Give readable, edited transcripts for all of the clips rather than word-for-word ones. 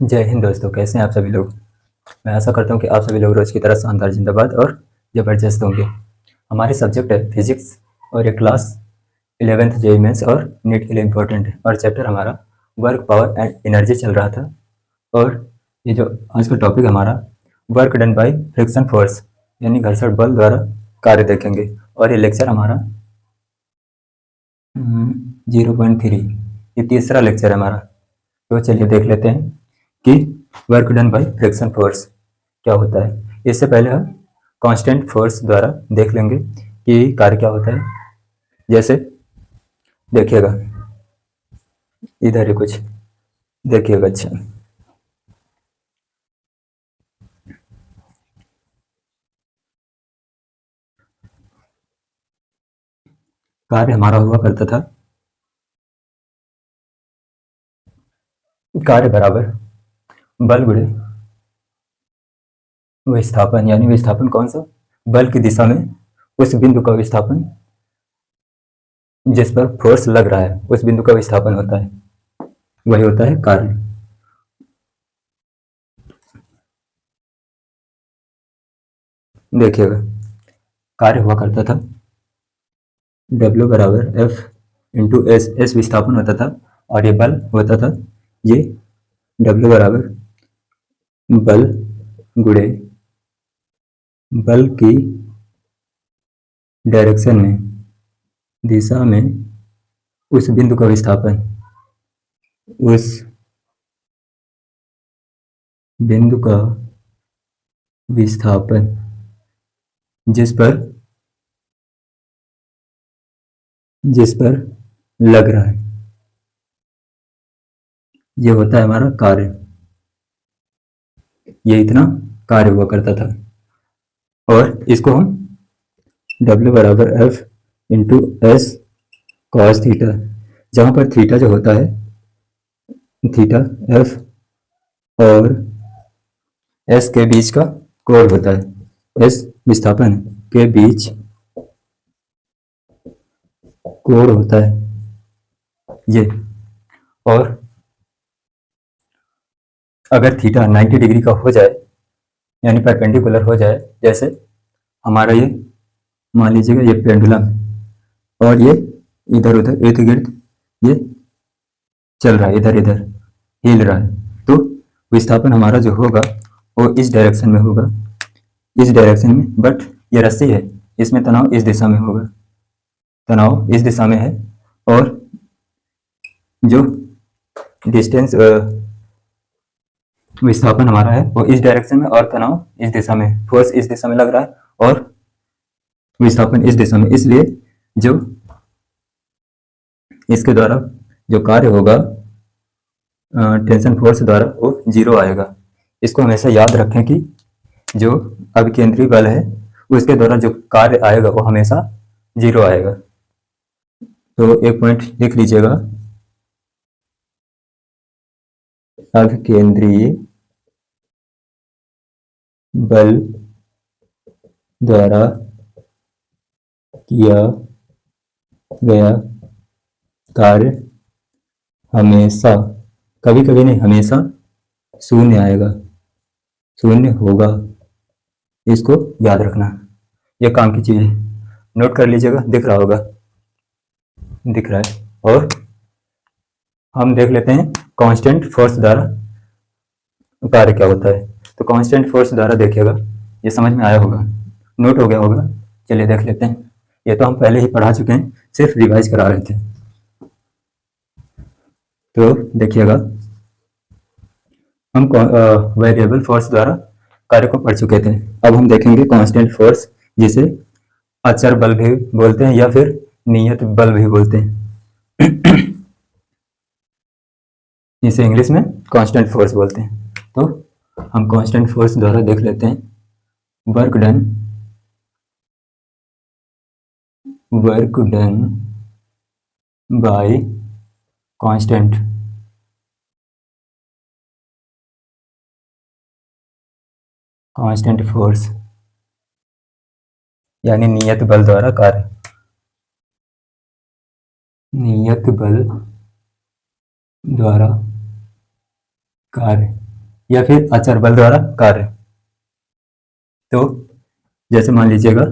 जय हिंद दोस्तों, कैसे हैं आप सभी लोग। मैं आशा करता हूं कि आप सभी लोग रोज की तरह शानदार जिंदाबाद और ज़बरदस्त होंगे। हमारे सब्जेक्ट है फिजिक्स और ये क्लास 11th जेईई मेंस और नीट के लिए इम्पोर्टेंट है। और चैप्टर हमारा वर्क, पावर एंड एनर्जी चल रहा था। और ये जो आज का टॉपिक हमारा work done by friction force यानी घर्षण बल द्वारा कार्य देखेंगे। और ये लेक्चर हमारा 0.3, ये तीसरा लेक्चर है हमारा। तो चलिए देख लेते हैं कि work done by friction force क्या होता है। इससे पहले हम कांस्टेंट फोर्स द्वारा देख लेंगे कि कार्य क्या होता है। जैसे देखिएगा, इधर ही कुछ देखिएगा। अच्छा, कार्य हमारा हुआ करता था, कार्य बराबर बल गुणे विस्थापन। यानी विस्थापन कौन सा, बल की दिशा में उस बिंदु का विस्थापन जिस पर फोर्स लग रहा है, उस बिंदु का विस्थापन होता है, वही होता है कार्य। देखिएगा, कार्य हुआ करता था W बराबर F इंटू एस। एस विस्थापन होता था और ये बल होता था, ये W बराबर बल गुणे बल की डायरेक्शन में, दिशा में उस बिंदु का विस्थापन, उस बिंदु का विस्थापन जिस पर लग रहा है, ये होता है हमारा कार्य। ये इतना कार्य हुआ करता था। और इसको हम W बराबर F into S cos theta, जहां पर थीटा जो होता है, थीटा F और एस के बीच का कोण होता है, एस विस्थापन के बीच कोण होता है ये। और अगर थीटा 90 डिग्री का हो जाए, यानी परपेंडिकुलर हो जाए, जैसे हमारा ये मान लीजिएगा ये पेंडुलम है और ये इधर उधर इर्द गिर्द ये चल रहा है, इधर इधर हिल रहा है, तो विस्थापन हमारा जो होगा वो इस डायरेक्शन में होगा, इस डायरेक्शन में। बट ये रस्सी है, इसमें तनाव इस दिशा में होगा, तनाव इस दिशा में है। और जो डिस्टेंस विस्थापन हमारा है वो इस डायरेक्शन में और तनाव इस दिशा में, फोर्स इस दिशा में लग रहा है और विस्थापन इस दिशा में। इसलिए जो इसके द्वारा जो कार्य होगा टेंशन फोर्स द्वारा, वो जीरो आएगा। इसको हमेशा याद रखें कि जो अभिकेंद्री बल है उसके द्वारा जो कार्य आएगा वो हमेशा जीरो आएगा। तो एक पॉइंट लिख लीजिएगा, अभिकेंद्रीय बल द्वारा किया गया कार्य हमेशा, कभी कभी नहीं, हमेशा शून्य आएगा, शून्य होगा। इसको याद रखना, ये काम की चीज है। नोट कर लीजिएगा, दिख रहा होगा, दिख रहा है। और हम देख लेते हैं कांस्टेंट फोर्स द्वारा कार्य क्या होता है। तो कांस्टेंट फोर्स द्वारा देखिएगा, ये समझ में आया होगा, नोट हो गया होगा। चलिए देख लेते हैं। ये तो हम पहले ही पढ़ा चुके हैं, सिर्फ रिवाइज करा रहे थे। तो देखिएगा, हम वेरिएबल फोर्स द्वारा कार्य को पढ़ चुके थे। अब हम देखेंगे कांस्टेंट फोर्स, जिसे अचर बल भी बोलते हैं या फिर नियत बल भी बोलते हैं। इसे इंग्लिश में कांस्टेंट फोर्स बोलते हैं। तो हम कांस्टेंट फोर्स द्वारा देख लेते हैं work done by constant force, यानी नियत बल द्वारा कार्य, नियत बल द्वारा कार्य। या फिर अचर बल द्वारा कार्य। तो जैसे मान लीजिएगा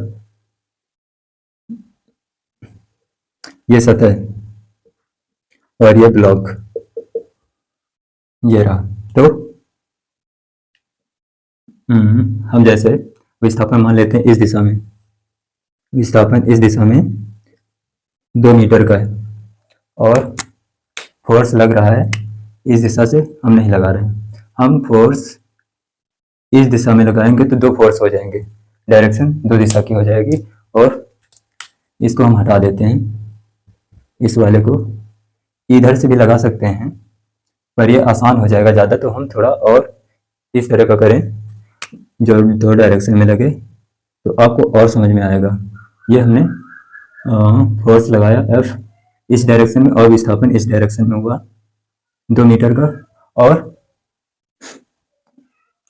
ये सतह और ये ब्लॉक, ये रहा। तो हम जैसे विस्थापन मान लेते हैं इस दिशा में, विस्थापन इस दिशा में 2 मीटर का है और फोर्स लग रहा है इस दिशा से, हम नहीं लगा रहे हैं। हम फोर्स इस दिशा में लगाएंगे तो 2 फोर्स हो जाएंगे, डायरेक्शन 2 दिशा की हो जाएगी। और इसको हम हटा देते हैं, इस वाले को इधर से भी लगा सकते हैं पर ये आसान हो जाएगा ज़्यादा, तो हम थोड़ा और इस तरह का करें जो 2 डायरेक्शन में लगे, तो आपको और समझ में आएगा। ये हमने फोर्स लगाया F इस डायरेक्शन में और विस्थापन इस डायरेक्शन में हुआ 2 मीटर का। और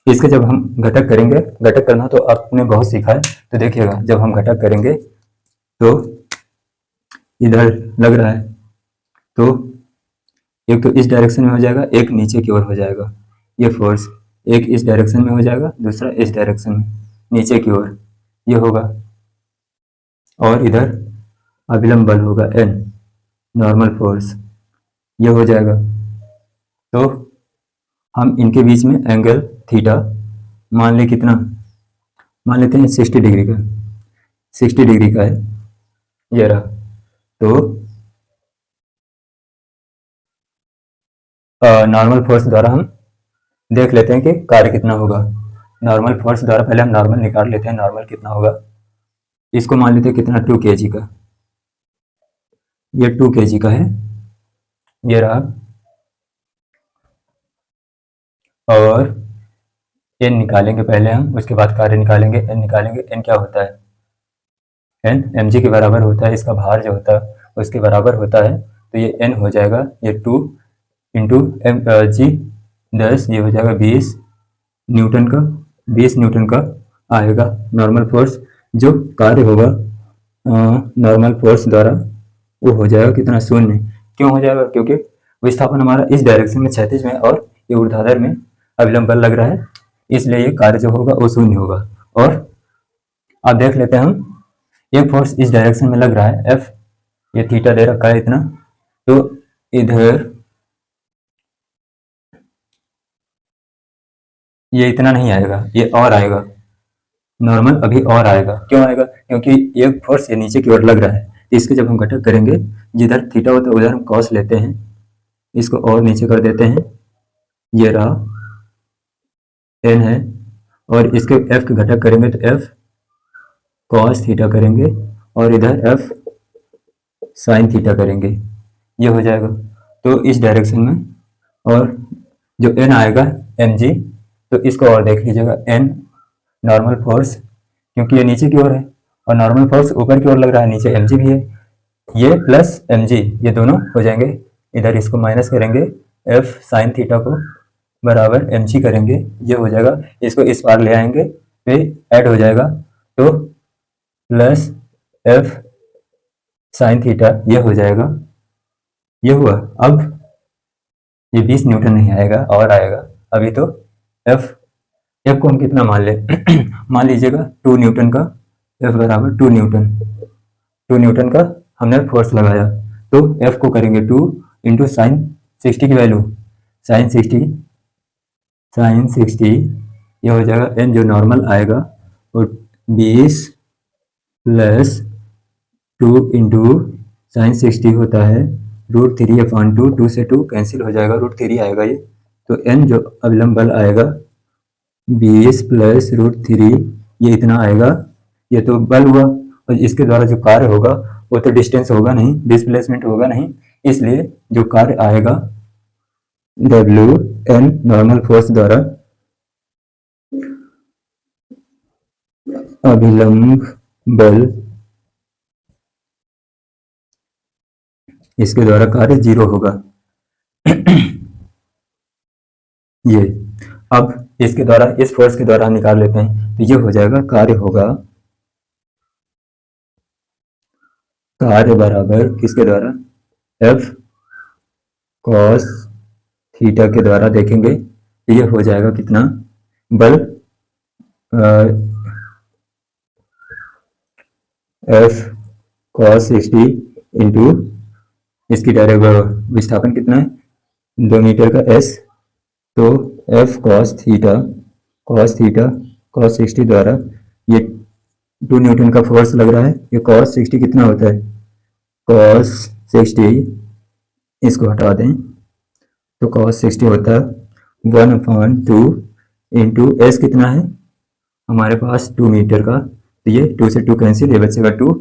इसके जब हम घटक करेंगे, घटक करना तो आपने बहुत सीखा है, तो देखिएगा जब हम घटक करेंगे तो इधर लग रहा है, तो एक तो इस डायरेक्शन में हो जाएगा, एक नीचे की ओर हो जाएगा। ये फोर्स एक इस डायरेक्शन में हो जाएगा, दूसरा इस डायरेक्शन में नीचे की ओर ये होगा। और इधर अभिलंब बल होगा N, नॉर्मल फोर्स ये हो जाएगा। तो हम इनके बीच में एंगल थीटा मान ले कितना, मान लेते हैं 60 डिग्री का, 60 डिग्री का है ये रहा। तो नॉर्मल फोर्स द्वारा हम देख लेते हैं कि कार्य कितना होगा। नॉर्मल फोर्स द्वारा पहले हम नॉर्मल निकाल लेते हैं, नॉर्मल कितना होगा। इसको मान लेते हैं कितना, 2 kg का, ये 2 kg का है ये रहा। और एन निकालेंगे पहले हम, उसके बाद कार्य निकालेंगे, एन निकालेंगे। एन क्या होता है, एन mg के बराबर होता है, इसका भार जो होता है उसके बराबर होता है। तो ये एन हो जाएगा, ये 2 इंटू एम जी 10, ये हो जाएगा 20 न्यूटन का, 20 न्यूटन का आएगा नॉर्मल फोर्स। जो कार्य होगा नॉर्मल फोर्स द्वारा वो हो जाएगा कितना, 0। क्यों हो जाएगा, क्योंकि विस्थापन हमारा इस डायरेक्शन में क्षैतिज में और ये ऊर्ध्वाधर में अभिलंब बल लग रहा है, इसलिए ये कार्य जो होगा वो 0 होगा। और अब देख लेते हैं हम, एक फोर्स इस डायरेक्शन में लग रहा है F, ये थीटा दे रखा है इतना, तो इधर ये इतना नहीं आएगा, ये और आएगा नॉर्मल, अभी और आएगा। क्यों आएगा, क्योंकि एक फोर्स ये नीचे की ओर लग रहा है। इसके जब हम घटक करेंगे, जिधर थीटा होता है उधर हम कॉस लेते हैं, इसको और नीचे कर देते हैं, ये रहा n है। और इसके f के घटक करेंगे तो f कॉस थीटा करेंगे और इधर f साइन थीटा करेंगे, ये हो जाएगा। तो इस डायरेक्शन में, और जो n आएगा mg, तो इसको और देख लीजिएगा, n नॉर्मल फोर्स, क्योंकि ये नीचे की ओर है और नॉर्मल फोर्स ऊपर की ओर लग रहा है, नीचे mg भी है, ये प्लस mg ये दोनों हो जाएंगे। इधर इसको माइनस करेंगे, f साइन थीटा को बराबर mg करेंगे, ये हो जाएगा। इसको इस पार ले आएंगे फिर ऐड हो जाएगा, तो प्लस f साइन थीटा ये हो जाएगा, ये हुआ। अब ये 20 न्यूटन नहीं आएगा और आएगा अभी। तो f को हम कितना मान ले मान लीजिएगा 2 न्यूटन का, f बराबर 2 न्यूटन, 2 न्यूटन का हमने फोर्स लगाया। तो f को करेंगे 2 इंटू साइन 60 की वैल्यू, साइन 60 ये हो जाएगा n जो नॉर्मल आएगा वो 20 प्लस 2 इंटू साइन 60 होता है √3/2, 2 से 2 कैंसिल हो जाएगा, √3 आएगा ये। तो n जो अभिलंब बल आएगा 20 प्लस √3 ये इतना आएगा, ये तो बल हुआ। और इसके द्वारा जो कार्य होगा वो तो डिस्टेंस होगा नहीं, डिस्प्लेसमेंट होगा नहीं, इसलिए जो कार्य आएगा WN नॉर्मल फोर्स द्वारा अभिलंब बल, इसके द्वारा कार्य 0 होगा ये। अब इसके द्वारा, इस फोर्स के द्वारा हम निकाल लेते हैं, तो ये हो जाएगा, कार्य होगा, कार्य बराबर किसके द्वारा, F cos थीटा के द्वारा देखेंगे, तो ये हो जाएगा कितना, बल एफ कॉस 60 इंटू इसकी डायरेक्ट विस्थापन कितना है 2 मीटर का एस, तो एफ कॉस 60 द्वारा ये 2 न्यूटन का फोर्स लग रहा है, ये कॉस 60 कितना होता है, कॉस 60 इसको हटा दें तो कॉस 60 होता है 1/2 इंटू एस कितना है हमारे पास 2 मीटर का, तो ये 2 से 2 कैंसिल, ये बचेगा 2,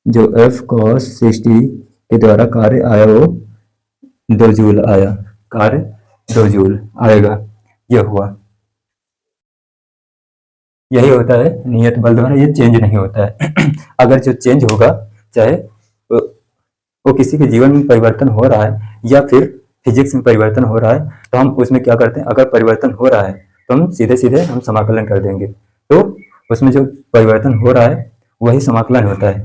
जो एफ कॉस 60 के द्वारा कार्य आया वो 2 जूल आया, कार्य 2 जूल आएगा, यह हुआ। यही होता है नियत बल द्वारा, ये चेंज नहीं होता है अगर जो चेंज होगा, चाहे वो किसी के जीवन में परिवर्तन हो रहा है या फिर फिजिक्स में परिवर्तन हो रहा है, तो हम उसमें क्या करते हैं, अगर परिवर्तन हो रहा है तो हम सीधे सीधे हम समाकलन कर देंगे, तो उसमें जो परिवर्तन हो रहा है वही समाकलन होता है।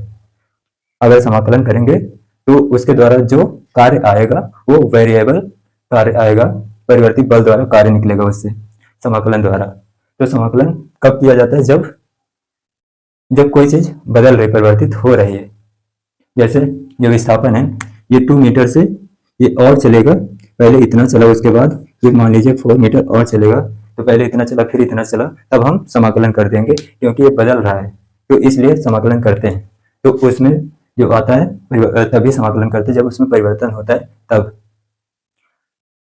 अगर समाकलन करेंगे तो उसके द्वारा जो कार्य आएगा वो वेरिएबल कार्य आएगा, परिवर्तित बल द्वारा कार्य निकलेगा उससे समाकलन द्वारा। तो समाकलन कब किया जाता है, जब कोई चीज बदल रही, परिवर्तित हो रही है। जैसे ये विस्थापन है, ये 2 मीटर से ये और चलेगा, पहले इतना चला, उसके बाद ये मान लीजिए 4 मीटर और चलेगा, तो पहले इतना चला फिर इतना चला, तब हम समाकलन कर देंगे क्योंकि ये बदल रहा है, तो इसलिए समाकलन करते हैं। तो उसमें जो आता है तभी समाकलन करते हैं जब उसमें परिवर्तन होता है, तब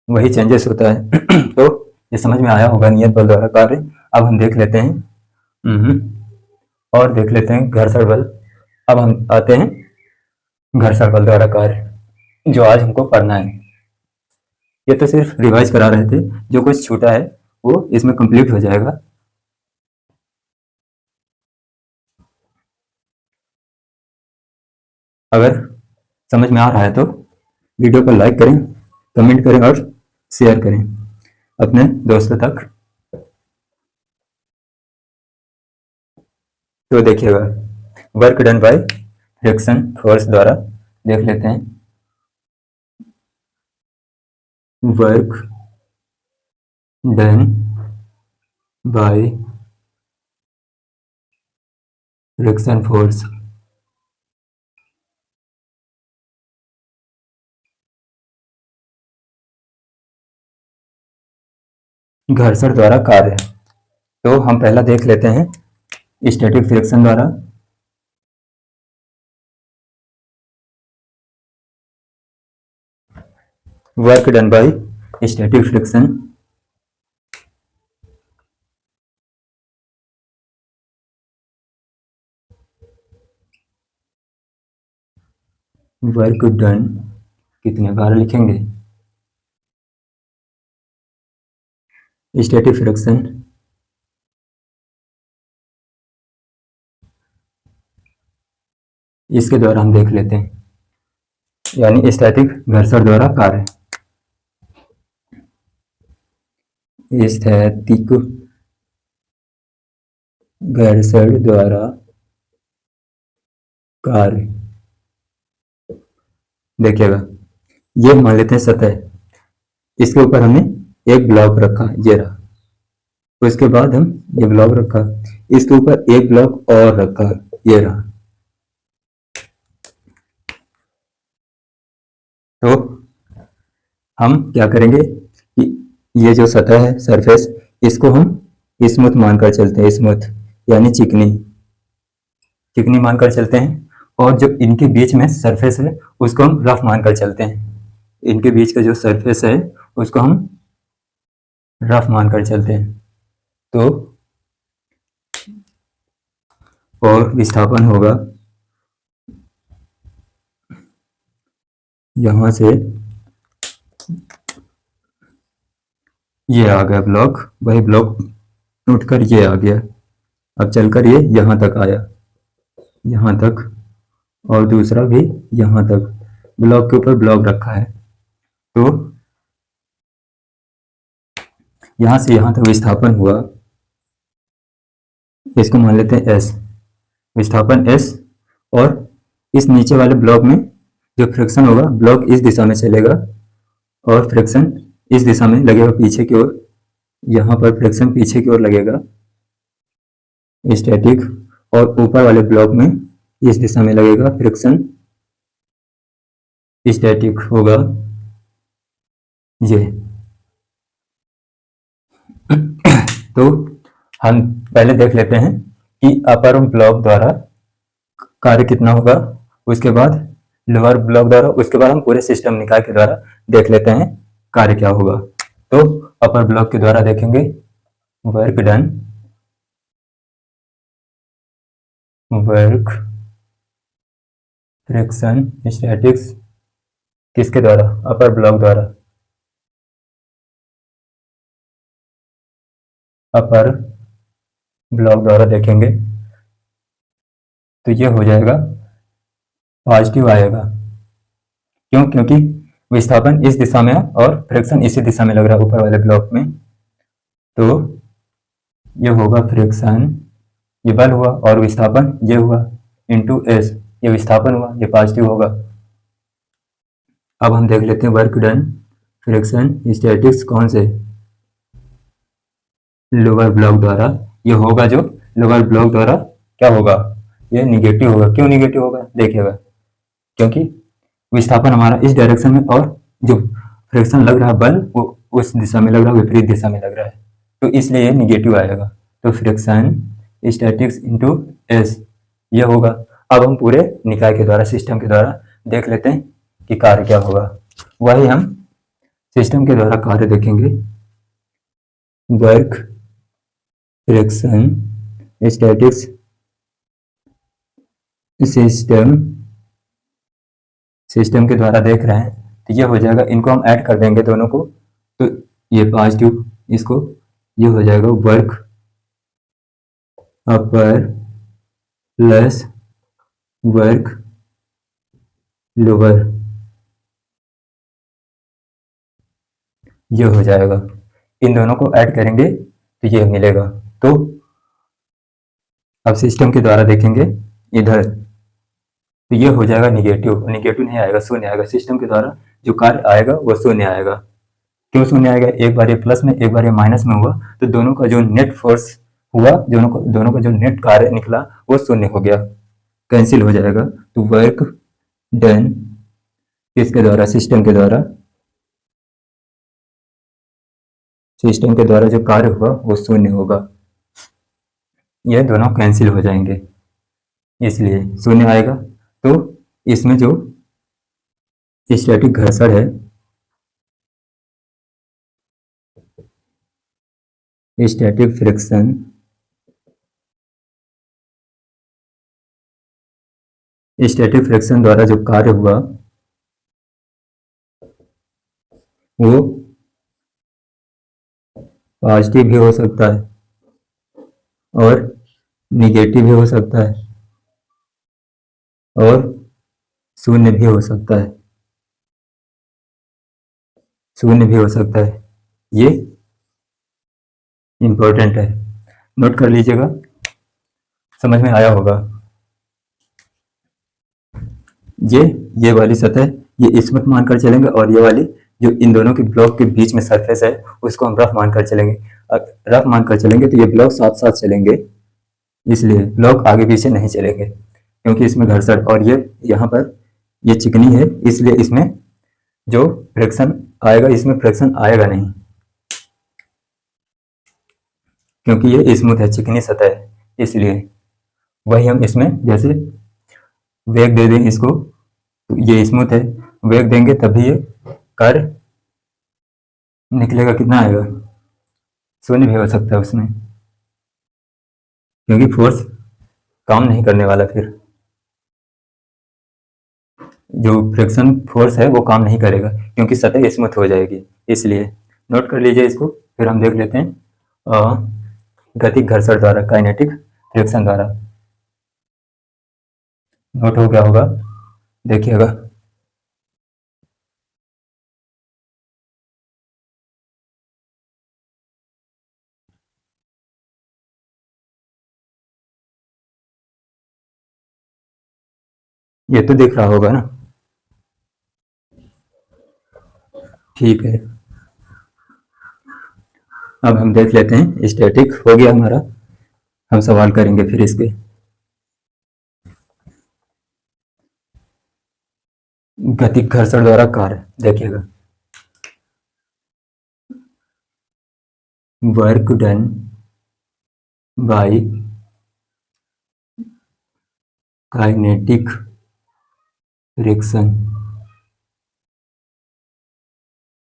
वही चेंजेस होता है तो ये समझ में आया होगा नियत बल द्वारा कार्य। अब हम देख लेते हैं और देख लेते हैं घर्षण बल। अब हम आते हैं घर्षण बल द्वारा कार्य, जो आज हमको पढ़ना है। ये तो सिर्फ रिवाइज करा रहे थे, जो कुछ छूटा है वो इसमें कंप्लीट हो जाएगा। अगर समझ में आ रहा है तो वीडियो को लाइक करें, कमेंट करें और शेयर करें अपने दोस्तों तक। तो देखिएगा, work done by friction force द्वारा देख लेते हैं। Work done by friction force, घर्षण द्वारा कार्य। तो हम पहला देख लेते हैं स्टैटिक फ्रिक्शन द्वारा। Work done by static friction, work done कितने बार लिखेंगे, स्टैटिक फ्रिक्शन इसके द्वारा हम देख लेते हैं, यानी स्टैटिक घर्षण द्वारा कार्य। स्थैतिक घर्षण द्वारा कार्य। देखिएगा, ये मान लेते हैं सतह, इसके ऊपर हमने एक ब्लॉक रखा, ये रहा, उसके बाद हम ये ब्लॉक रखा, इसके ऊपर एक ब्लॉक और रखा, ये रहा। तो हम क्या करेंगे कि ये जो सतह है, सरफेस, इसको हम स्मूथ मानकर चलते हैं, स्मूथ यानी चिकनी, चिकनी मानकर चलते हैं। और जो इनके बीच में सरफेस है उसको हम रफ मानकर चलते हैं, इनके बीच का जो सरफेस है उसको हम रफ मानकर चलते हैं। तो और विस्थापन होगा यहां से, ये आ गया ब्लॉक, वही ब्लॉक उठकर ये आ गया, अब चलकर ये यहां तक आया, यहां तक, और दूसरा भी यहां तक, ब्लॉक के ऊपर ब्लॉक रखा है। तो यहां से यहां तक विस्थापन हुआ, इसको मान लेते हैं एस, विस्थापन एस। और इस नीचे वाले ब्लॉक में जो फ्रिक्शन होगा, ब्लॉक इस दिशा में चलेगा और फ्रिक्शन इस दिशा में लगेगा पीछे की ओर, यहाँ पर फ्रिक्शन पीछे की ओर लगेगा स्टैटिक, और ऊपर वाले ब्लॉक में इस दिशा में लगेगा फ्रिक्शन स्टैटिक होगा ये। तो हम पहले देख लेते हैं कि अपर ब्लॉक द्वारा कार्य कितना होगा, उसके बाद लोअर ब्लॉक द्वारा, उसके बाद हम पूरे सिस्टम निकाय के द्वारा देख लेते हैं कार्य क्या होगा। तो अपर ब्लॉक के द्वारा देखेंगे work done, work friction statics किसके द्वारा, अपर ब्लॉक द्वारा, अपर ब्लॉक द्वारा देखेंगे तो ये हो जाएगा पॉजिटिव आएगा। क्यों? क्योंकि विस्थापन इस दिशा में है और फ्रिक्शन इसी दिशा में लग रहा है ऊपर वाले ब्लॉक में। तो ये होगा फ्रिक्शन, ये बल हुआ, और विस्थापन ये हुआ इंटू एस, ये विस्थापन हुआ, ये पॉजिटिव होगा। अब हम देख लेते हैं वर्क डन फ्रिक्शन स्टैटिक्स कौन से, लोअर ब्लॉक द्वारा। ये होगा जो लोअर ब्लॉक द्वारा क्या होगा, ये निगेटिव होगा। क्यों निगेटिव होगा देखिएगा, क्योंकि विस्थापन हमारा इस डायरेक्शन में और जो फ्रिक्शन लग रहा है बल वो उस दिशा में लग रहा है, विपरीत दिशा में लग रहा है, तो इसलिए ये निगेटिव आएगा। तो फ्रिक्शन स्टैटिक्स इंटू एस ये होगा। अब हम पूरे निकाय के द्वारा, सिस्टम के द्वारा देख लेते हैं कि कार्य क्या होगा। वही हम सिस्टम के द्वारा कार्य देखेंगे, वर्क फ्रिक्शन स्टैटिक्स सिस्टम के द्वारा देख रहे हैं तो ये हो जाएगा। इनको हम ऐड कर देंगे दोनों को, तो ये पॉजिटिव, इसको ये हो जाएगा वर्क अपर प्लस वर्क लोअर, ये हो जाएगा। इन दोनों को ऐड करेंगे तो ये मिलेगा। तो अब सिस्टम के द्वारा देखेंगे इधर, तो ये हो जाएगा निगेटिव, निगेटिव नहीं आएगा, शून्य आएगा। सिस्टम के द्वारा जो कार्य आएगा वो शून्य आएगा। क्यों शून्य आएगा, एक बार ये प्लस में एक बार ये माइनस में हुआ, तो दोनों का जो नेट फोर्स हुआ, दोनों का जो नेट कार्य निकला वो शून्य हो गया, कैंसिल हो जाएगा। तो वर्क डन किसके द्वारा, सिस्टम के द्वारा, सिस्टम के द्वारा जो कार्य हुआ वो शून्य होगा, ये दोनों कैंसिल हो जाएंगे, इसलिए शून्य आएगा। तो इसमें जो स्टैटिक घर्षण है, स्टैटिक फ्रिक्शन, स्टैटिक फ्रिक्शन द्वारा जो कार्य हुआ वो पॉजिटिव भी हो सकता है और निगेटिव भी हो सकता है और शून्य भी हो सकता है, शून्य भी हो सकता है। ये इंपॉर्टेंट है, नोट कर लीजिएगा, समझ में आया होगा। ये वाली सतह ये स्मूथ मानकर चलेंगे, और ये वाली जो इन दोनों के ब्लॉक के बीच में सरफेस है उसको हम रफ मानकर चलेंगे। रफ मानकर चलेंगे तो ये ब्लॉक साथ साथ चलेंगे, इसलिए ब्लॉक आगे पीछे नहीं चलेंगे, क्योंकि इसमें घर्षण, और ये यहाँ पर ये चिकनी है, इसलिए इसमें जो फ्रिक्शन आएगा इसमें फ्रिक्शन आएगा नहीं, क्योंकि ये स्मूथ है, चिकनी सतह है, इसलिए। वही हम इसमें जैसे वेग दे दें इसको, तो ये स्मूथ है, वेग देंगे तभी ये कार्य निकलेगा, कितना आएगा, शून्य भी हो सकता है उसमें, क्योंकि फोर्स काम नहीं करने वाला, फिर जो फ्रिक्शन फोर्स है वो काम नहीं करेगा, क्योंकि सतह स्मूथ हो जाएगी, इसलिए। नोट कर लीजिए इसको, फिर हम देख लेते हैं गतिक घर्षण द्वारा, काइनेटिक फ्रिक्शन द्वारा। नोट हो गया होगा, देखिएगा। ये तो दिख रहा होगा ना, ठीक है। अब हम देख लेते हैं, स्टैटिक हो गया हमारा। हम सवाल करेंगे फिर इसके। गतिक घर्षण द्वारा कार्य देखिएगा, work done by kinetic friction.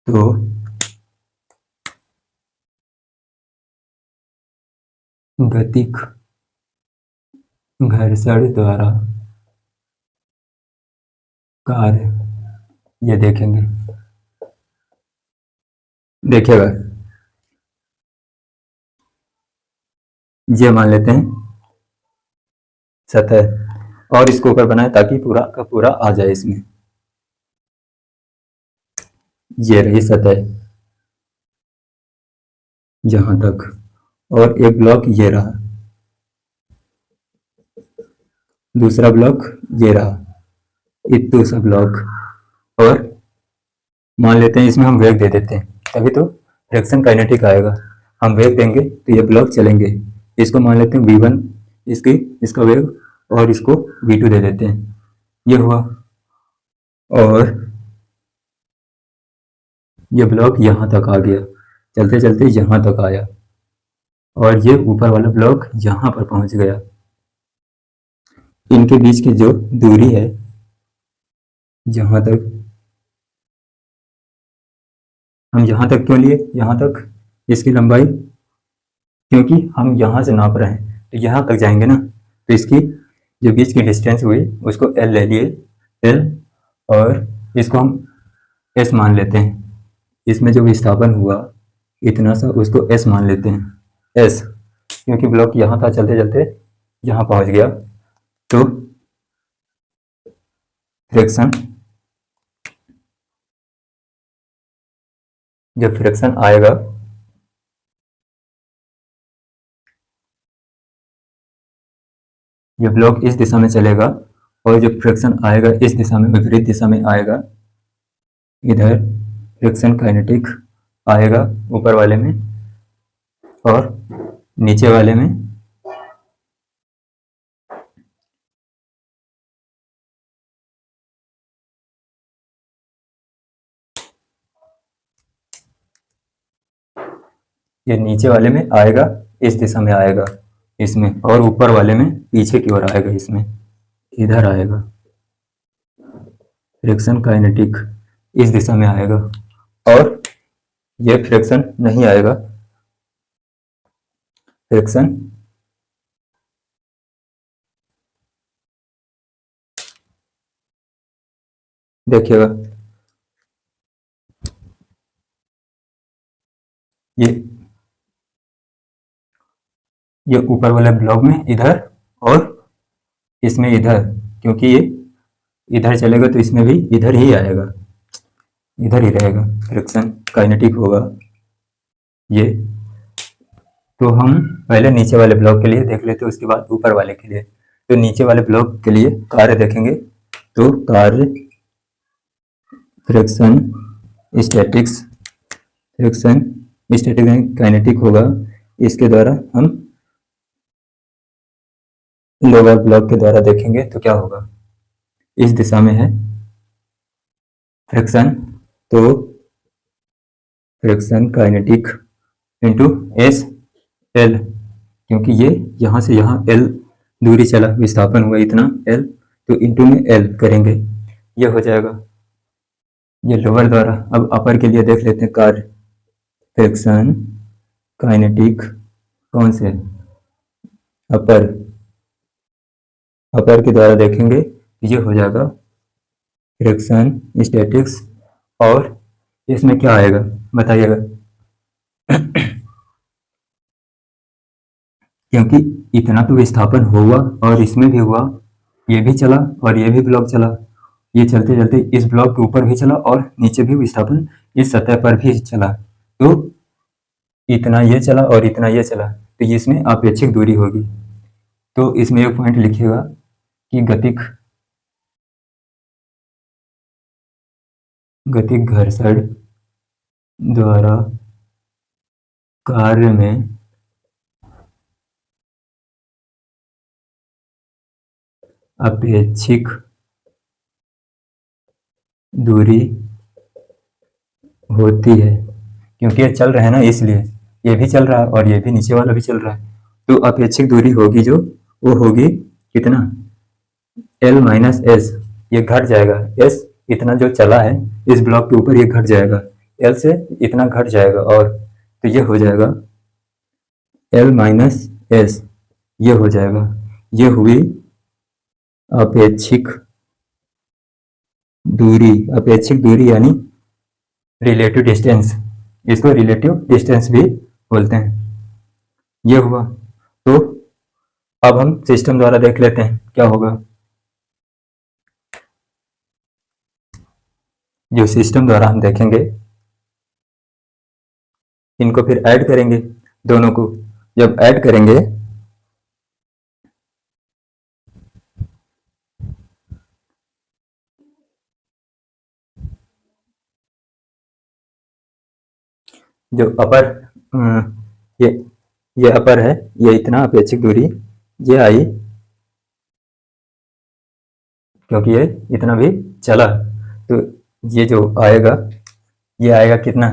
तो गतिक घर्षण द्वारा कार्य, ये देखेंगे। देखिएगा, ये मान लेते हैं सतह, और इसको ऊपर बनाए ताकि पूरा का पूरा आ जाए इसमें। ये रही सतह जहां तक, और एक ब्लॉक ये रहा, दूसरा ब्लॉक ये रहा, इतना सा ब्लॉक। और मान लेते हैं इसमें हम वेग दे देते हैं, तभी तो फ्रिक्शन काइनेटिक आएगा। हम वेग देंगे तो ये ब्लॉक चलेंगे। इसको मान लेते हैं v1, इसका वेग, और इसको v2 दे देते हैं। ये हुआ, और ये ब्लॉक यहाँ तक आ गया, चलते चलते यहाँ तक आया, और ये ऊपर वाला ब्लॉक यहाँ पर पहुँच गया। इनके बीच की जो दूरी है, जहाँ तक, हम यहाँ तक क्यों लिए, यहाँ तक इसकी लंबाई, क्योंकि हम यहाँ से नाप रहे हैं तो यहाँ तक जाएंगे ना, तो इसकी जो बीच की डिस्टेंस हुई उसको L ले लिए, L, और इसको हम S मान लेते हैं। इसमें जो विस्थापन हुआ इतना सा, उसको S मान लेते हैं, S, क्योंकि ब्लॉक यहाँ था, चलते चलते यहाँ पहुँच गया। तो फ्रिक्शन, जब फ्रिक्शन आएगा ये ब्लॉक इस दिशा में चलेगा, और जो फ्रिक्शन आएगा इस दिशा में, विपरीत दिशा में आएगा। इधर फ्रिक्शन काइनेटिक आएगा ऊपर वाले में, और नीचे वाले में ये नीचे वाले में आएगा, इस दिशा में आएगा इसमें, और ऊपर वाले में पीछे की ओर आएगा, इसमें इधर आएगा। फ्रिक्शन काइनेटिक इस दिशा में आएगा, और ये फ्रिक्शन नहीं आएगा, फ्रिक्शन देखिएगा, ये ऊपर वाले ब्लॉक में इधर, और इसमें इधर, क्योंकि ये इधर चलेगा तो इसमें भी इधर ही आएगा, इधर ही रहेगा, फ्रिक्शन काइनेटिक होगा ये। तो हम पहले नीचे वाले ब्लॉक के लिए देख लेते हैं, उसके बाद ऊपर वाले के लिए। तो नीचे वाले ब्लॉक के लिए कार्य देखेंगे, तो कार्य friction statics, friction static kinetic होगा। इसके द्वारा हम लोअर ब्लॉक के द्वारा देखेंगे तो क्या होगा, इस दिशा में है फ्रिक्शन, तो friction kinetic into S L, क्योंकि ये यहाँ से यहाँ एल दूरी चला, विस्थापन हुआ इतना एल, तो इंटू में एल करेंगे, ये हो जाएगा ये लोअर द्वारा। अब अपर के लिए देख लेते हैं कार्य फ्रिक्शन काइनेटिक, कौन से अपर, अपर के द्वारा देखेंगे, ये हो जाएगा फ्रिक्शन स्टैटिक्स। और इसमें क्या आएगा बताइएगा, क्योंकि इतना तो विस्थापन हुआ और इसमें भी हुआ, ये भी चला और ये भी ब्लॉक चला, ये चलते चलते इस ब्लॉक के ऊपर भी चला और नीचे भी विस्थापन इस सतह पर भी चला, तो इतना ये चला और इतना ये चला, तो इसमें आपेक्षिक दूरी होगी। तो इसमें एक पॉइंट लिखिएगा कि गतिक घर्षण द्वारा कार्य में अपेक्षिक दूरी होती है, क्योंकि ये चल रहा है ना, इसलिए ये भी चल रहा है और ये भी नीचे वाला भी चल रहा है, तो अपेक्षिक दूरी होगी जो, वो होगी कितना, L माइनस एस, ये घट जाएगा, एस इतना जो चला है इस ब्लॉक के ऊपर ये घट जाएगा, L से इतना घट जाएगा, और तो ये हो जाएगा L माइनस एस, ये हो जाएगा, ये हुई अपेक्षिक दूरी, अपेक्षिक दूरी यानी रिलेटिव डिस्टेंस, इसको रिलेटिव डिस्टेंस भी बोलते हैं, ये हुआ। तो अब हम सिस्टम द्वारा देख लेते हैं क्या होगा। जो सिस्टम द्वारा हम देखेंगे, इनको फिर ऐड करेंगे, दोनों को जब ऐड करेंगे जो अपर, ये ये अपर है, ये इतना अपेक्षिक दूरी ये आई, क्योंकि ये इतना भी चला, तो ये जो आएगा ये आएगा कितना,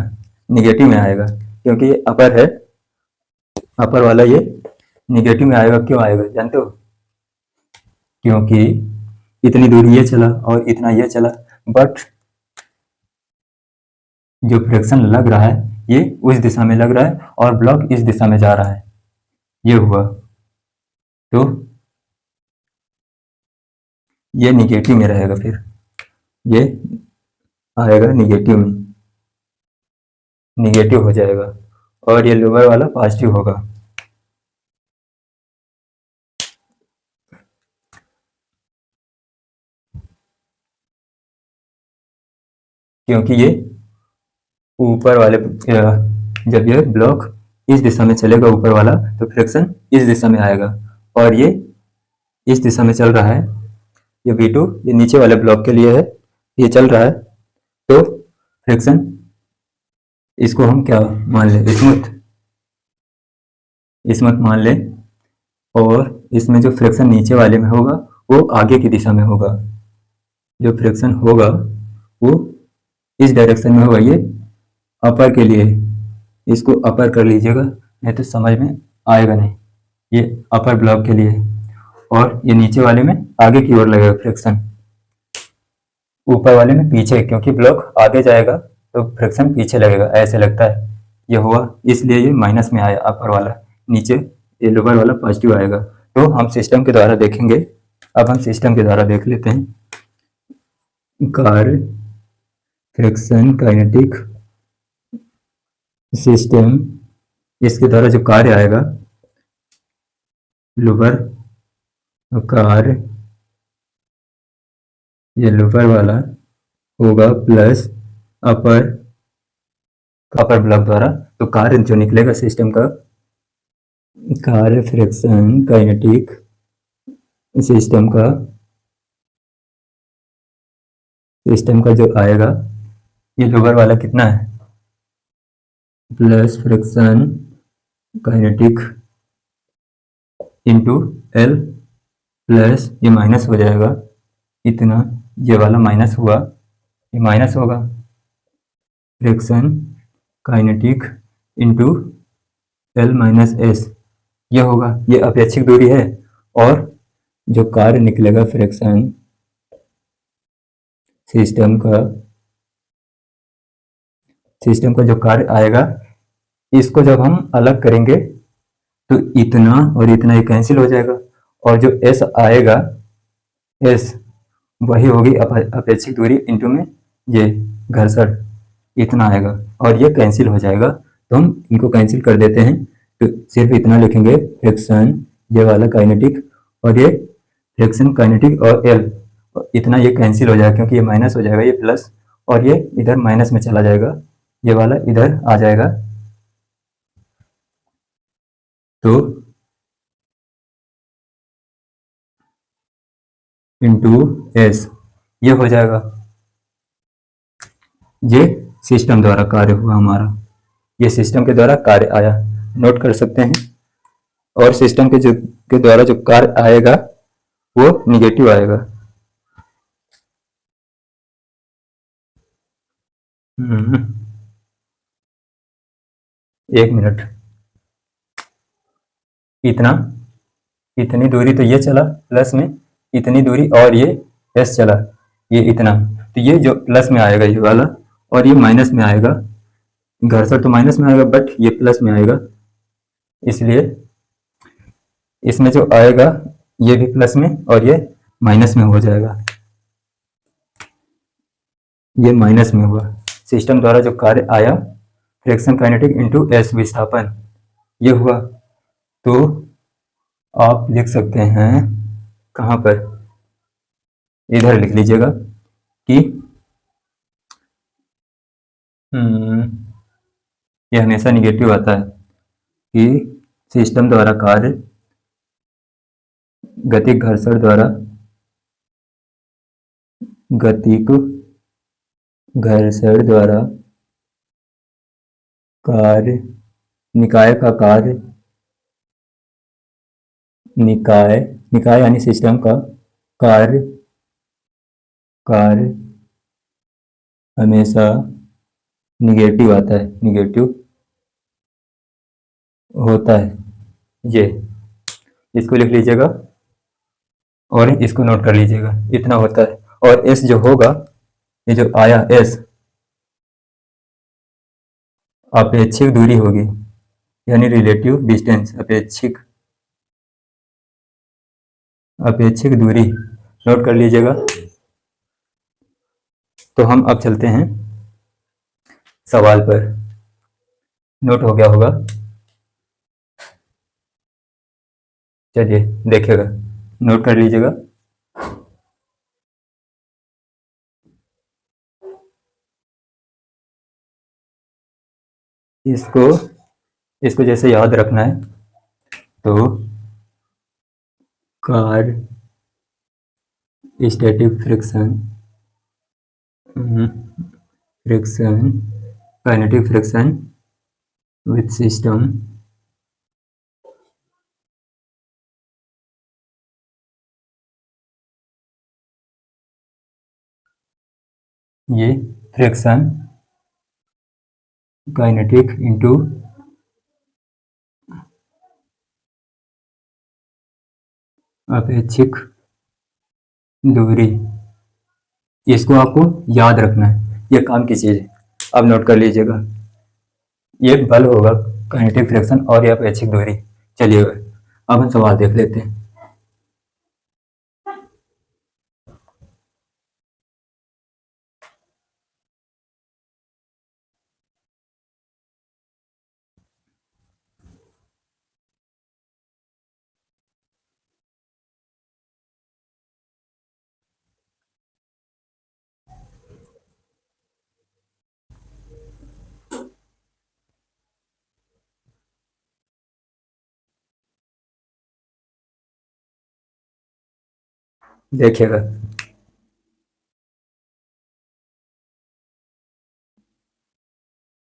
निगेटिव में आएगा, क्योंकि ये अपर है, अपर वाला ये निगेटिव में आएगा। क्यों आएगा जानते हो, क्योंकि इतनी दूरी ये चला और इतना ये चला, बट जो फ्रिक्शन लग रहा है ये उस दिशा में लग रहा है और ब्लॉक इस दिशा में जा रहा है, ये हुआ, तो ये निगेटिव में रहेगा, फिर ये आएगा निगेटिव में, निगेटिव हो जाएगा, और ये लोअर वाला पॉजिटिव होगा। क्योंकि ये ऊपर वाले, जब ये ब्लॉक इस दिशा में चलेगा ऊपर वाला, तो फ्रिक्शन इस दिशा में आएगा, और ये इस दिशा में चल रहा है, ये V2 ये नीचे वाले ब्लॉक के लिए है, ये चल रहा है, तो फ्रिक्शन इसको हम क्या मान लें, स्मूथ, स्मूथ मान लें, और इसमें जो फ्रिक्शन नीचे वाले में होगा वो आगे की दिशा में होगा, जो फ्रिक्शन होगा वो इस डायरेक्शन में होगा, ये अपर के लिए, इसको अपर कर लीजिएगा नहीं तो समझ में आएगा नहीं, ये अपर ब्लॉक के लिए, और ये नीचे वाले में आगे की ओर लगेगा फ्रिक्शन, ऊपर वाले में पीछे, क्योंकि ब्लॉक आगे जाएगा तो फ्रिक्शन पीछे लगेगा, ऐसे लगता है, ये हुआ, इसलिए ये माइनस में आया अपर वाला, नीचे ये लोअर वाला पॉजिटिव आएगा। तो हम सिस्टम के द्वारा देखेंगे, अब हम सिस्टम के द्वारा देख लेते हैं, कार्य फ्रिक्शन काइनेटिक सिस्टम, इसके द्वारा जो कार्य आएगा, लोअर कार्य ये लोअर वाला होगा प्लस अपर, अपर ब्लॉक द्वारा, तो कार्य जो निकलेगा सिस्टम का, कार्य फ्रिक्शन काइनेटिक सिस्टम का, सिस्टम का जो आएगा ये लोअर वाला कितना है, plus friction kinetic into L, plus ये माइनस हो जाएगा इतना, ये वाला माइनस हुआ, ये माइनस होगा, friction kinetic into L minus S, ये होगा, ये अपेक्षिक दूरी है, और जो कार्य निकलेगा फ्रिक्शन सिस्टम का, सिस्टम का जो कार्य आएगा, इसको जब हम अलग करेंगे तो इतना और इतना ये कैंसिल हो जाएगा, और जो एस आएगा, एस वही होगी अपेक्षिक दूरी इंटू में ये घर्षण, इतना आएगा, और ये कैंसिल हो जाएगा, तो हम इनको कैंसिल कर देते हैं, तो सिर्फ इतना लिखेंगे फ्रिक्शन ये वाला काइनेटिक, और ये फ्रिक्शन काइनेटिक और एल, इतना ये कैंसिल हो जाएगा, क्योंकि ये माइनस हो जाएगा, ये प्लस, और ये इधर माइनस में चला जाएगा, ये वाला इधर आ जाएगा, तो इंटू एस, ये हो जाएगा, ये सिस्टम द्वारा कार्य हुआ हमारा। ये सिस्टम के द्वारा कार्य आया, नोट कर सकते हैं। और सिस्टम के द्वारा जो कार्य आएगा वो निगेटिव आएगा। एक मिनट, इतना, इतनी दूरी तो ये चला प्लस में, इतनी दूरी और ये एस चला, ये इतना, तो ये जो प्लस में आएगा ये वाला, और ये माइनस में आएगा। घर्षण तो माइनस में आएगा बट ये प्लस में आएगा, इसलिए इसमें जो आएगा ये भी प्लस में और ये माइनस में हो जाएगा। ये माइनस में हुआ। सिस्टम द्वारा जो कार्य आया फ्रिक्शन काइनेटिक इंटू एस विस्थापन, ये हुआ। तो आप लिख सकते हैं, कहाँ पर, इधर लिख लीजिएगा कि ये हमेशा निगेटिव आता है कि सिस्टम द्वारा कार्य गतिक घर्षण द्वारा, गतिक घर्षण द्वारा कार्य, निकाय का कार्य, निकाय यानी सिस्टम का कार्य हमेशा निगेटिव आता है, निगेटिव होता है। ये इसको लिख लीजिएगा और इसको नोट कर लीजिएगा, इतना होता है। और एस जो होगा, ये जो आया एस, अपेक्षिक दूरी होगी, यानी रिलेटिव डिस्टेंस, अपेक्षिक दूरी, नोट कर लीजिएगा। तो हम अब चलते हैं सवाल पर, नोट हो गया होगा, चलिए देखिएगा, नोट कर लीजिएगा। इसको जैसे याद रखना है, तो car static friction, kinetic friction with system, ये फ्रिक्शन काइनेटिक इंटू अपेक्षिक दूरी, इसको आपको याद रखना है, ये काम की चीज़ है। अब नोट कर लीजिएगा, ये बल होगा काइनेटिक फ्रिक्शन और ये अपेक्षिक दूरी। चलिए अब हम सवाल देख लेते हैं। देखिएगा,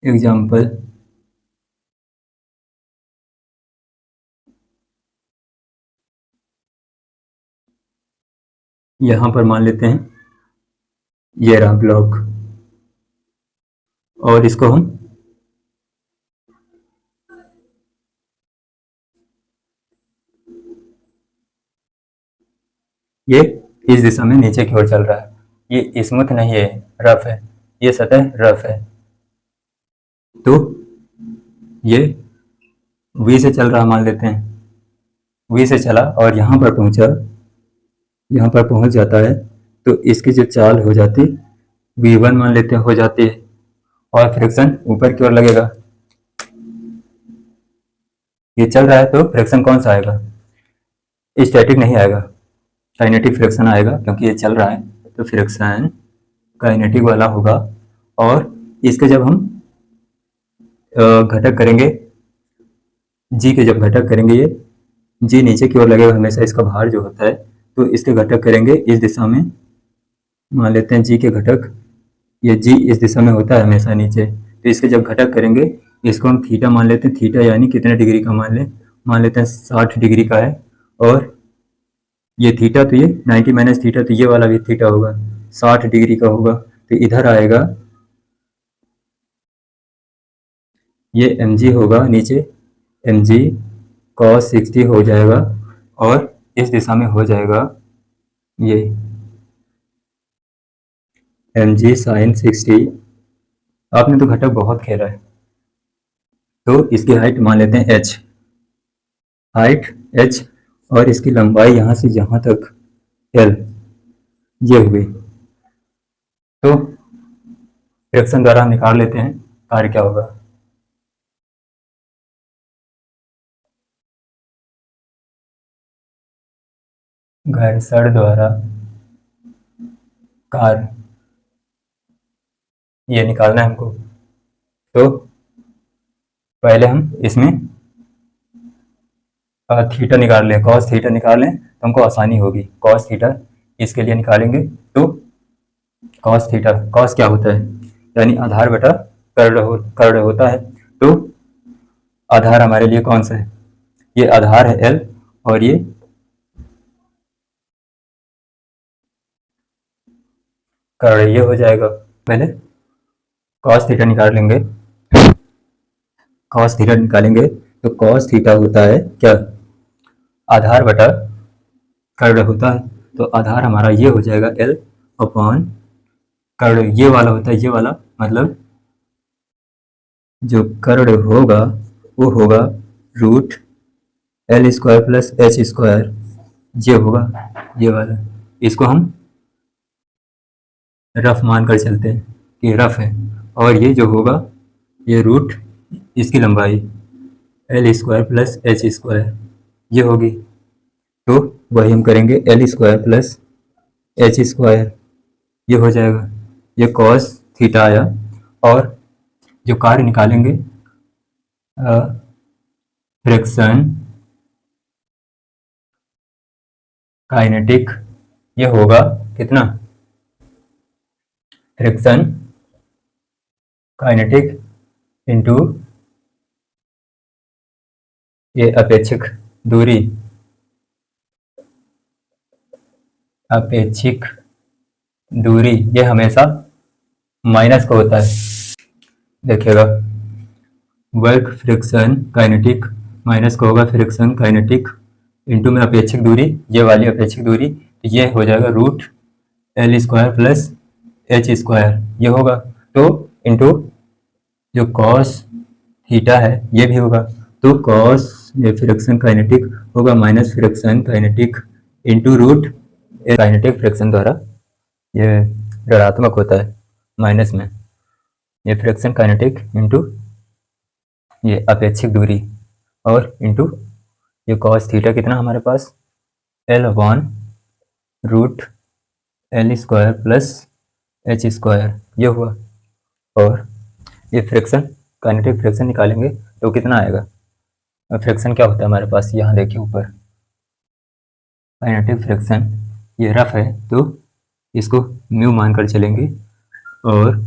एग्जाम्पल, यहां पर मान लेते हैं ये रहा ब्लॉक, और इसको हम ये इस दिशा में नीचे की ओर चल रहा है, ये स्मूथ नहीं है, रफ है, ये सतह रफ है। तो ये V से चल रहा मान लेते हैं, V से चला और यहाँ पर पहुँचा, यहाँ पर पहुँच जाता है, तो इसकी जो चाल हो जाती V1 मान लेते हैं हो जाती है, और फ्रिक्शन ऊपर की ओर लगेगा। ये चल रहा है तो फ्रिक्शन कौन सा आएगा, स्टैटिक नहीं आएगा, काइनेटिक फ्रिक्शन आएगा, क्योंकि ये चल रहा है तो फ्रिक्शन काइनेटिक वाला होगा। और इसके जब हम घटक करेंगे, जी के जब घटक करेंगे, ये जी नीचे की ओर लगेगा हमेशा, इसका भार जो होता है, तो इसके घटक करेंगे इस दिशा में, मान लेते हैं जी के घटक, ये जी इस दिशा में होता है हमेशा नीचे, तो इसके जब घटक करेंगे इसको हम थीटा मान लेते हैं। थीटा यानी कितने डिग्री का मान लेते हैं 60 डिग्री का है। और ये थीटा तो ये 90 माइनस थीटा, तो ये वाला भी थीटा होगा, 60 डिग्री का होगा। तो इधर आएगा ये mg होगा नीचे, mg cos 60 हो जाएगा, और इस दिशा में हो जाएगा ये mg sin 60। आपने तो घटक बहुत खेला है, तो इसकी हाइट मान लेते हैं h, हाइट h, और इसकी लंबाई यहाँ से यहाँ तक l, ये हुई। तो फ्रैक्शन द्वारा हम निकाल लेते हैं कार्य क्या होगा। घर्षण द्वारा कार्य ये निकालना है हमको। तो पहले हम इसमें थीटा निकाल लें, कॉस थीटा निकाल लें तो हमको आसानी होगी। कॉस थीटा इसके लिए निकालेंगे, तो कॉस थीटा, कॉस क्या होता है यानी आधार बटा कर्ण होता है। तो आधार हमारे लिए कौन सा है, ये आधार है L, और ये कर्ण, ये हो जाएगा। पहले कॉस थीटा निकाल लेंगे, कॉस थीटा निकालेंगे तो कॉस थीटा होता है क्या, आधार बटा कर्ण होता है। तो आधार हमारा ये हो जाएगा L अपॉन कर्ण, ये वाला होता है, ये वाला मतलब जो कर्ण होगा वो होगा रूट L² प्लस H², ये होगा ये वाला। इसको हम रफ मान कर चलते हैं कि रफ है, और ये जो होगा ये रूट इसकी लंबाई L² प्लस H², ये होगी। तो वही हम करेंगे L² प्लस H², ये हो जाएगा। ये कॉस थीटा आया, और जो कार्य निकालेंगे फ्रैक्शन काइनेटिक, ये होगा कितना, फ्रैक्शन काइनेटिक इंटू ये अपेक्षिक दूरी, अपेक्षिक दूरी ये हमेशा माइनस का होता है। देखिएगा वर्क फ्रिक्शन काइनेटिक माइनस का होगा फ्रिक्शन काइनेटिक इंटू में अपेक्षिक दूरी, ये वाली अपेक्षिक दूरी, तो ये हो जाएगा रूट L² प्लस H², ये होगा। तो इंटू जो कॉस थीटा है ये भी होगा, तो कॉस ये फ्रिक्शन काइनेटिक होगा minus friction kinetic into root, kinetic friction द्वारा ये ऋणात्मक होता है माइनस में, ये फ्रिक्शन काइनेटिक इंटू ये अपेक्षिक दूरी, और इंटू ये कॉस थीटा कितना हमारे पास L upon root L² plus H², ये हुआ। और ये फ्रिक्शन काइनेटिक फ्रिक्शन निकालेंगे तो कितना आएगा। फ्रिक्शन क्या होता है हमारे पास, यहाँ देखिए ऊपर काइनेटिक फ्रिक्शन, ये रफ है तो इसको म्यू मान कर चलेंगे, और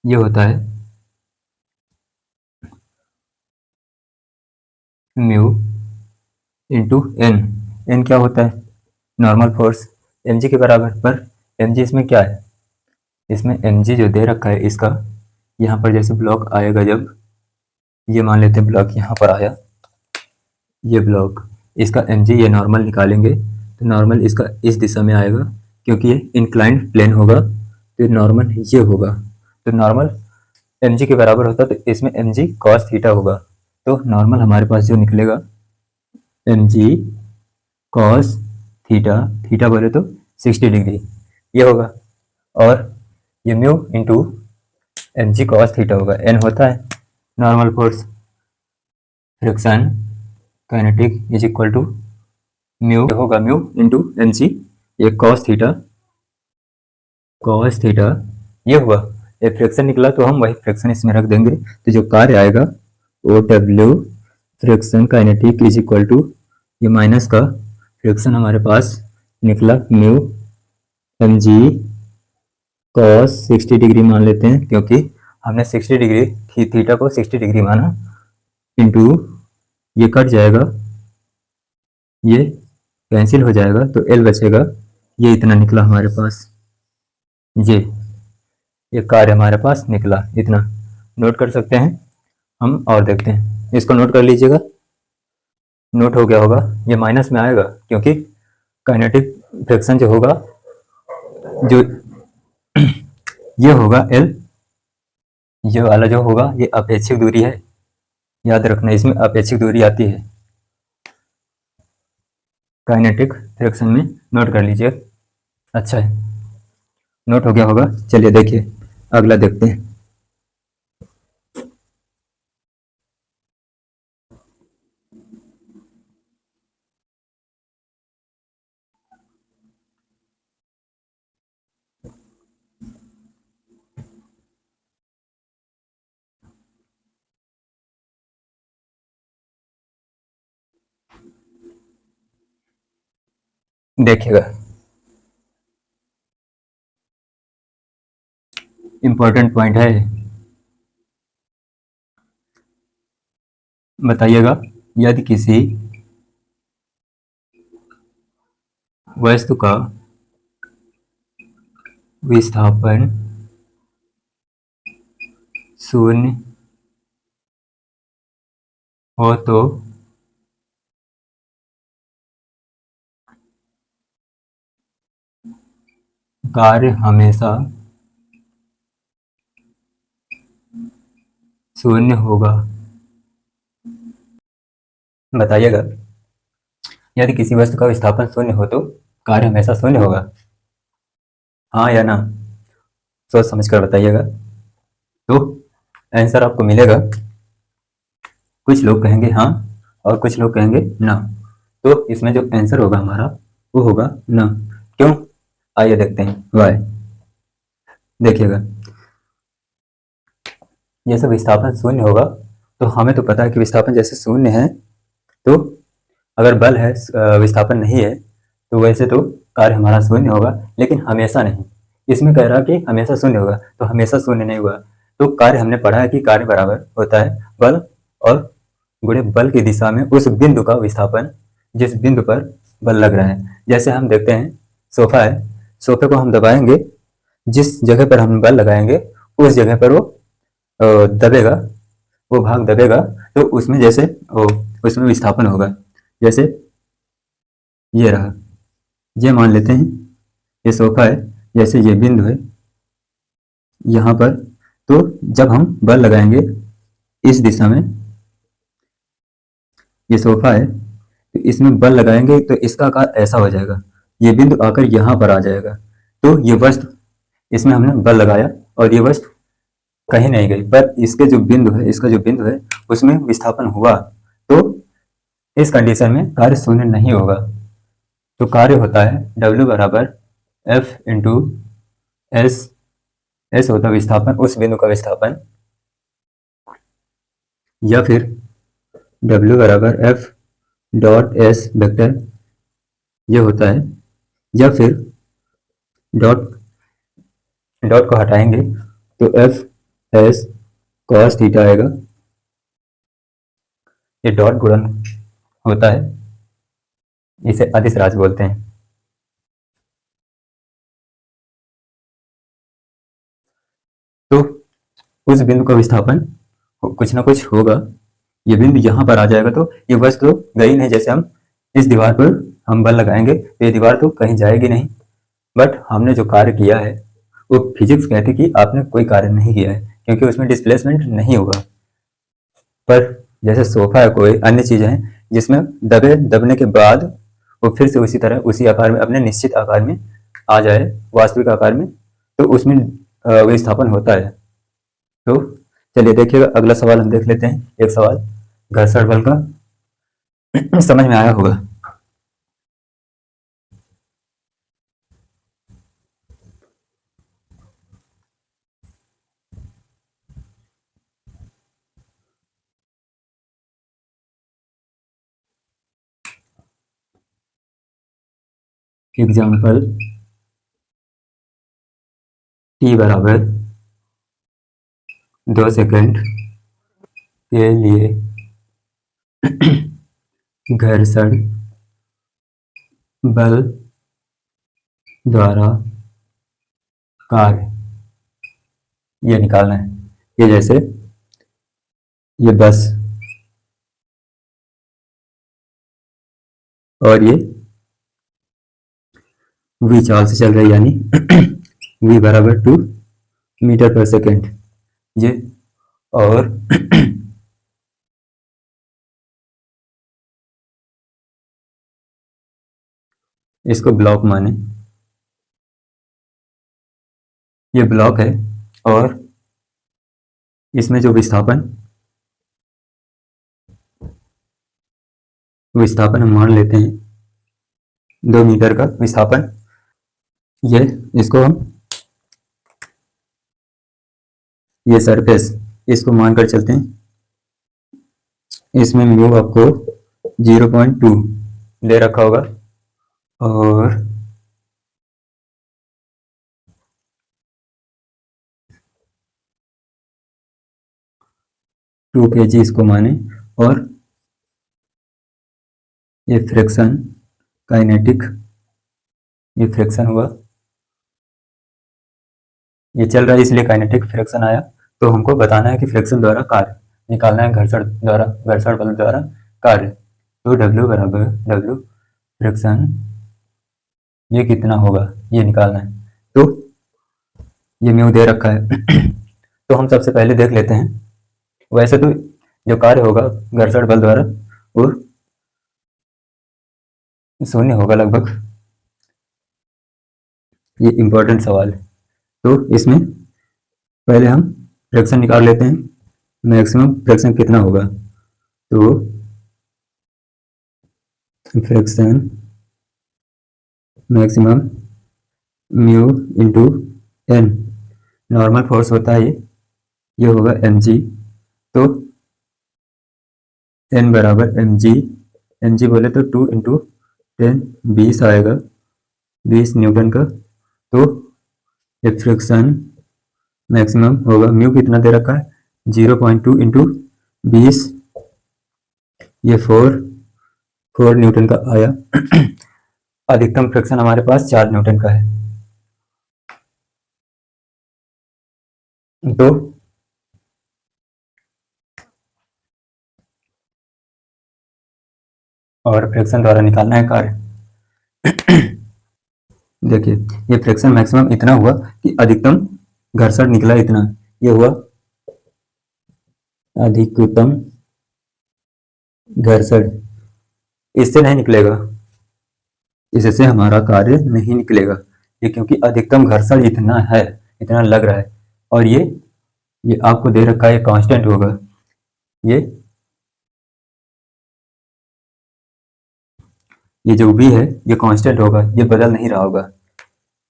ये होता है म्यू इंटू एन। एन क्या होता है, नॉर्मल फोर्स mg के बराबर। पर mg इसमें क्या है, इसमें mg जो दे रखा है इसका, यहाँ पर जैसे ब्लॉक आएगा, जब ये मान लेते हैं ब्लॉक यहाँ पर आया, ये ब्लॉक, इसका mg ये नॉर्मल निकालेंगे तो नॉर्मल इसका इस दिशा में आएगा, क्योंकि ये इंक्लाइंड प्लेन होगा, तो नॉर्मल ये होगा। तो नॉर्मल mg के बराबर होता है, तो इसमें mg cos थीटा होगा। तो नॉर्मल हमारे पास जो निकलेगा mg cos थीटा, थीटा बोले तो 60 डिग्री, ये होगा। और ये mu into mg cos theta होगा, n होता है normal force, friction kinetic is equal to mu होगा, म्यू इंटू mg, ये cos थीटा ये हुआ। ये फ्रिक्शन निकला तो हम वही फ्रिक्शन इसमें रख देंगे, तो जो कार्य आएगा वो W friction kinetic is equal to ये माइनस का फ्रिक्शन हमारे पास निकला म्यू mg cos 60 डिग्री मान लेते हैं, क्योंकि हमने 60 डिग्री थीटा को 60 डिग्री माना, इंटू ये कट जाएगा, ये कैंसिल हो जाएगा, तो एल बचेगा, ये इतना निकला हमारे पास, ये कार्य हमारे पास निकला इतना। नोट कर सकते हैं हम, और देखते हैं, इसको नोट कर लीजिएगा। नोट हो गया होगा, ये माइनस में आएगा क्योंकि काइनेटिक फ्रिक्शन जो होगा, जो ये होगा एल, ये वाला जो होगा ये अपेक्षिक दूरी है, याद रखना इसमें अपेक्षिक दूरी आती है काइनेटिक फ्रिक्शन में, नोट कर लीजिए। अच्छा है, नोट हो गया होगा। चलिए देखिए, अगला देखते हैं। देखिएगा, इंपॉर्टेंट पॉइंट है, बताइएगा। यदि किसी वस्तु का विस्थापन शून्य हो तो कार्य हमेशा शून्य होगा। बताइएगा, यदि किसी वस्तु का विस्थापन शून्य हो तो कार्य हमेशा शून्य होगा, हाँ या ना? सोच समझ कर बताइएगा। तो आंसर आपको मिलेगा, कुछ लोग कहेंगे हाँ और कुछ लोग कहेंगे ना। तो इसमें जो आंसर होगा हमारा वो होगा ना। क्यों? आइए देखते हैं वाई। देखिएगा, जैसे विस्थापन शून्य होगा तो हमें तो पता है कि विस्थापन जैसे शून्य है, तो अगर बल है, विस्थापन नहीं है, तो वैसे तो कार्य हमारा शून्य होगा, लेकिन हमेशा नहीं। इसमें कह रहा कि हमेशा शून्य होगा, तो हमेशा शून्य नहीं हुआ। तो कार्य हमने पढ़ा है कि कार्य बराबर होता है बल और गुणे बल की दिशा में उस बिंदु का विस्थापन जिस बिंदु पर बल लग रहा है। जैसे हम देखते हैं, सोफा है, सोफे को हम दबाएंगे, जिस जगह पर हम बल लगाएंगे उस जगह पर वो दबेगा, वो भाग दबेगा, तो उसमें जैसे उसमें विस्थापन होगा। जैसे ये रहा, ये मान लेते हैं ये सोफा है, जैसे ये बिंदु है यहाँ पर, तो जब हम बल लगाएंगे इस दिशा में, ये सोफा है, तो इसमें बल लगाएंगे तो इसका आकार ऐसा हो जाएगा, ये बिंदु आकर यहाँ पर आ जाएगा। तो ये वस्तु, इसमें हमने बल लगाया और ये वस्तु कहीं नहीं गई, पर इसके जो बिंदु है, इसका जो बिंदु है उसमें विस्थापन हुआ, तो इस कंडीशन में कार्य शून्य नहीं होगा। तो कार्य होता है W बराबर F इंटू एस, एस होता है विस्थापन, उस बिंदु का विस्थापन, या फिर W बराबर F डॉट एस वेक्टर, ये होता है, या फिर डॉट, डॉट को हटाएंगे तो एफ एस कॉस थीटा आएगा, ये डॉट गुणन होता है, इसे अदिश राशि बोलते हैं। तो उस बिंदु का विस्थापन कुछ ना कुछ होगा, ये बिंदु यहाँ पर आ जाएगा, तो ये वस्तु तो गई नहीं। जैसे हम इस दीवार पर हम बल लगाएंगे तो ये दीवार तो कहीं जाएगी नहीं, बट हमने जो कार्य किया है वो फिजिक्स कहते कि आपने कोई कार्य नहीं किया है, क्योंकि उसमें डिस्प्लेसमेंट नहीं होगा। पर जैसे सोफा है, कोई अन्य चीज है जिसमें दबने के बाद वो फिर से उसी तरह उसी आकार में, अपने निश्चित आकार में आ जाए, वास्तविक आकार में, तो उसमें विस्थापन होता है। तो चलिए देखिएगा, अगला सवाल हम देख लेते हैं। एक सवाल घर्षण बल का समझ में आया होगा। एग्जाम्पल, t बराबर 2 सेकंड के लिए घर्षण बल द्वारा कार्य ये निकालना है। ये जैसे ये बस और ये v चाल से चल रही है, यानी v बराबर 2 मीटर पर सेकेंड ये, और इसको ब्लॉक माने, ये ब्लॉक है, और इसमें जो विस्थापन हम मान लेते हैं 2 मीटर का विस्थापन। ये इसको हम ये सरफेस इसको मानकर चलते हैं। इसमें म्यू आपको 0.2 दे रखा होगा, और टू kg इसको माने, और ये फ्रिक्शन काइनेटिक, ये फ्रिक्शन हुआ, ये चल रहा है इसलिए काइनेटिक फ्रिक्शन आया। तो हमको बताना है कि फ्रिक्शन द्वारा कार्य निकालना है, घर्षण बल द्वारा कार्य। तो W बराबर W फ्रिक्शन ये कितना होगा ये निकालना है। तो ये म्यू दे रखा है तो हम सबसे पहले देख लेते हैं। वैसे तो जो कार्य होगा घर्षण बल द्वारा वो 0 होगा लगभग, ये इंपॉर्टेंट सवाल है। तो इसमें पहले हम फ्रिक्शन निकाल लेते हैं, मैक्सिमम फ्रिक्शन कितना होगा। तो friction maximum mu into N, normal force होता है ये होगा mg। तो n बराबर mg बोले तो 2 इंटू 10 20 आएगा, 20 न्यूटन का। तो ये फ्रिक्शन मैक्सिमम होगा, म्यू कितना दे रखा है 0.2 इंटू 20, ये 4 न्यूटन का आया अधिकतम फ्रिक्शन हमारे पास 4 न्यूटन का है। तो और फ्रिक्शन द्वारा निकालना है कार्य देखिए ये फ्रिक्शन मैक्सिमम इतना हुआ कि अधिकतम घर्षण निकला इतना, ये हुआ अधिकतम घर्षण, इससे नहीं निकलेगा, इससे हमारा कार्य नहीं निकलेगा ये, क्योंकि अधिकतम घर्षण इतना है, इतना लग रहा है। और ये आपको दे रखा है कांस्टेंट होगा, ये जो v है ये कांस्टेंट होगा, ये बदल नहीं रहा होगा।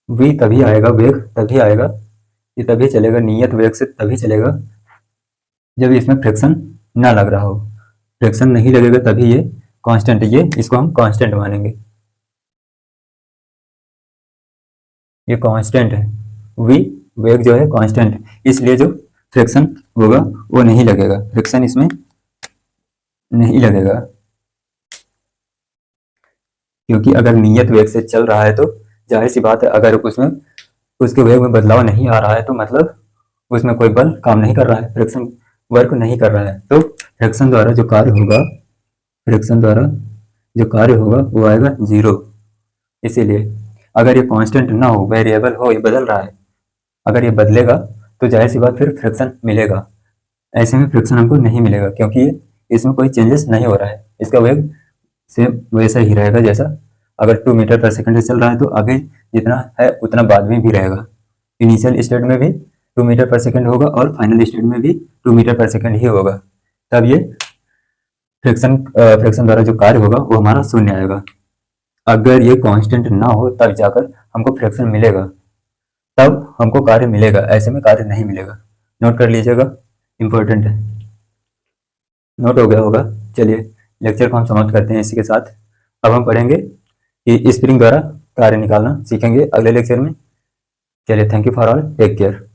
v तभी आएगा, वेग तभी आएगा, ये तभी चलेगा, नियत वेग से तभी चलेगा जब इसमें फ्रिक्शन ना लग रहा हो। फ्रिक्शन नहीं लगेगा तभी ये कांस्टेंट, ये इसको हम कांस्टेंट मानेंगे, ये कांस्टेंट है। v वेग जो है कांस्टेंट है, इसलिए जो फ्रिक्शन होगा वो नहीं लगेगा, फ्रिक्शन इसमें नहीं लगेगा। क्योंकि अगर नियत वेग से चल रहा है तो जाहिर सी बात है, अगर उसमें उसके वेग में बदलाव नहीं आ रहा है तो मतलब उसमें कोई बल काम नहीं कर रहा है, फ्रिक्शन वर्क नहीं कर रहा है। तो फ्रिक्शन द्वारा जो कार्य होगा, फ्रिक्शन द्वारा जो कार्य होगा वो आएगा 0। इसीलिए अगर ये कांस्टेंट ना हो, वेरिएबल हो, ये बदल रहा है, अगर ये बदलेगा तो जाहिर सी बात फिर फ्रिक्शन मिलेगा। ऐसे में फ्रिक्शन हमको नहीं मिलेगा क्योंकि इसमें कोई चेंजेस नहीं हो रहा है, इसका वेग सेम वैसा ही रहेगा जैसा अगर 2 मीटर पर सेकंड से चल रहा है तो आगे जितना है उतना बाद में भी रहेगा। इनिशियल स्टेट में भी 2 मीटर पर सेकंड होगा और फाइनल स्टेट में भी 2 मीटर पर सेकंड ही होगा। तब ये फ्रिक्शन द्वारा जो कार्य होगा वो हमारा 0 आएगा। अगर ये कांस्टेंट ना हो तब जाकर हमको फ्रिक्शन मिलेगा, तब हमको कार्य मिलेगा, ऐसे में कार्य नहीं मिलेगा। नोट कर लीजिएगा, इंपॉर्टेंट है, नोट हो गया होगा। चलिए लेक्चर को हम समाप्त करते हैं इसी के साथ। अब हम पढ़ेंगे कि स्प्रिंग द्वारा कार्य निकालना सीखेंगे अगले लेक्चर में। चलिए, thank you for all, take care.